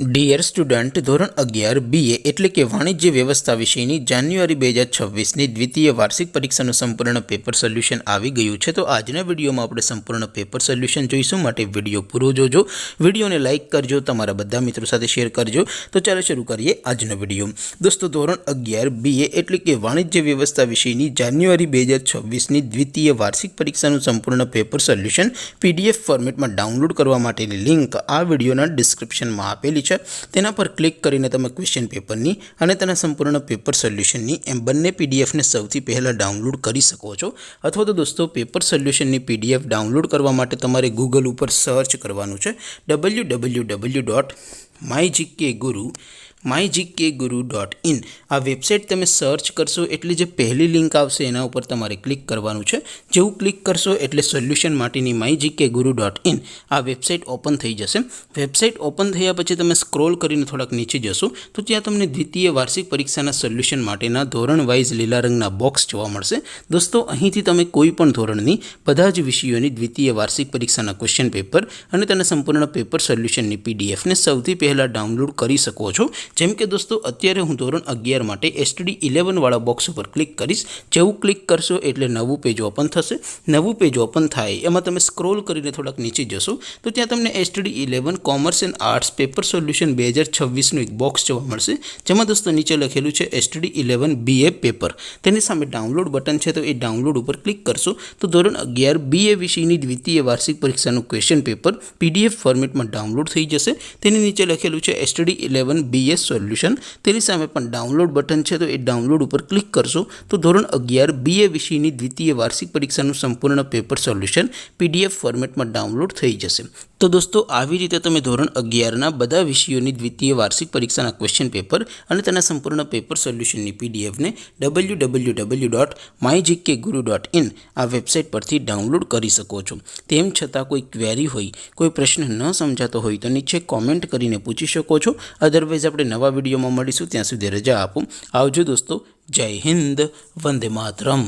Dear student, ધોરણ 11 BA એટલે કે વાણિજ્ય વ્યવસ્થા વિષયની જાન્યુઆરી 2026ની દ્વિતીય વાર્ષિક પરીક્ષાનું સંપૂર્ણ પેપર સોલ્યુશન આવી ગયું છે। તો આજના વિડીયોમાં આપણે સંપૂર્ણ પેપર સોલ્યુશન જોઈશું, માટે વિડીયો પૂરો જોજો, વિડીયોને લાઇક કરજો, તમારા બધા મિત્રો સાથે શેર કરજો। તો ચાલો શરૂ કરીએ આજનો વિડીયો। દોસ્તો, ધોરણ 11 BA એટલે કે વાણિજ્ય વ્યવસ્થા વિષયની જાન્યુઆરી 2026ની દ્વિતીય વાર્ષિક પરીક્ષાનું સંપૂર્ણ પેપર સોલ્યુશન PDF ફોર્મેટમાં ડાઉનલોડ કરવા માટેની લિંક આ વિડીયોના ડિસ્ક્રિપ્શનમાં આપેલી છે। તેના પર ક્લિક કરીને તમે ક્વેશ્ચન પેપરની અને તેના સંપૂર્ણ પેપર સોલ્યુશનની એમ બંને પીડીએફને સૌથી પહેલાં ડાઉનલોડ કરી શકો છો। અથવા તો દોસ્તો, પેપર સોલ્યુશનની PDF ડાઉનલોડ કરવા માટે તમારે ગૂગલ ઉપર સર્ચ કરવાનું છે www.mygkguru.in। આ વેબસાઇટ તમે સર્ચ કરશો એટલે જે પહેલી લિંક આવશે એના ઉપર તમારે ક્લિક કરવાનું છે। જેવું ક્લિક કરશો એટલે સોલ્યુશન માટેની mygkguru.in આ વેબસાઇટ ઓપન થઈ જશે। વેબસાઇટ ઓપન થયા પછી તમે સ્ક્રોલ કરીને થોડાક નીચે જશો તો ત્યાં તમને દ્વિતીય વાર્ષિક પરીક્ષાના સોલ્યુશન માટેના ધોરણ વાઇઝ લીલા રંગના બોક્સ જોવા મળશે। દોસ્તો, અહીંથી તમે કોઈ પણ ધોરણની બધા જ વિષયોની દ્વિતીય વાર્ષિક પરીક્ષાના ક્વેશ્ચન પેપર અને તેના સંપૂર્ણ પેપર સોલ્યુશનની પીડીએફને સૌથી પહેલાં ડાઉનલોડ કરી શકો છો। જેમ કે દોસ્તો, અત્યારે હું ધોરણ 11 માટે STD 11 વાળા બોક્સ ઉપર ક્લિક કરીશ। જેવું ક્લિક કરશો એટલે નવું પેજ ઓપન થશે। નવું પેજ ઓપન થાય એમાં તમે સ્ક્રોલ કરીને થોડાક નીચે જશો તો ત્યાં તમને STD 11 commerce and arts paper solution 2026નું એક બોક્સ જોવા મળશે। જેમાં દોસ્તો નીચે લખેલું છે STD 11 BA પેપર। તેની સામે ડાઉનલોડ બટન છે, તો એ ડાઉનલોડ ઉપર ક્લિક કરશો તો ધોરણ 11 BA વિષયની દ્વિતીય વાર્ષિક પરીક્ષાનું ક્વેશ્ચન પેપર PDF ફોર્મેટમાં ડાઉનલોડ થઈ જશે। તેની નીચે લખેલું છે STD 11 BA સોલ્યુશન। તેની સામે પણ ડાઉનલોડ બટન છે, તો એ ડાઉનલોડ ઉપર ક્લિક કરશો તો ધોરણ 11 BA વિષયની દ્વિતીય વાર્ષિક પરીક્ષાનું સંપૂર્ણ પેપર સોલ્યુશન PDF ફોર્મેટમાં ડાઉનલોડ થઈ જશે। તો દોસ્તો, આવી રીતે તમે ધોરણ 11ના બધા વિષયોની દ્વિતીય વાર્ષિક પરીક્ષાના ક્વેશ્ચન પેપર અને તેના સંપૂર્ણ પેપર સોલ્યુશનની પીડીએફને www.mygkguru.in આ વેબસાઇટ પરથી ડાઉનલોડ કરી શકો છો। તેમ છતાં કોઈ ક્વેરી હોય, કોઈ પ્રશ્ન ન સમજાતો હોય તો નીચે કોમેન્ટ કરીને પૂછી શકો છો। અધરવાઇઝ આપણે નવા વિડીયોમાં મળીશું, ત્યાં સુધી રજા આપો। આવજો દોસ્તો, જય હિન્દ, વંદે માતરમ।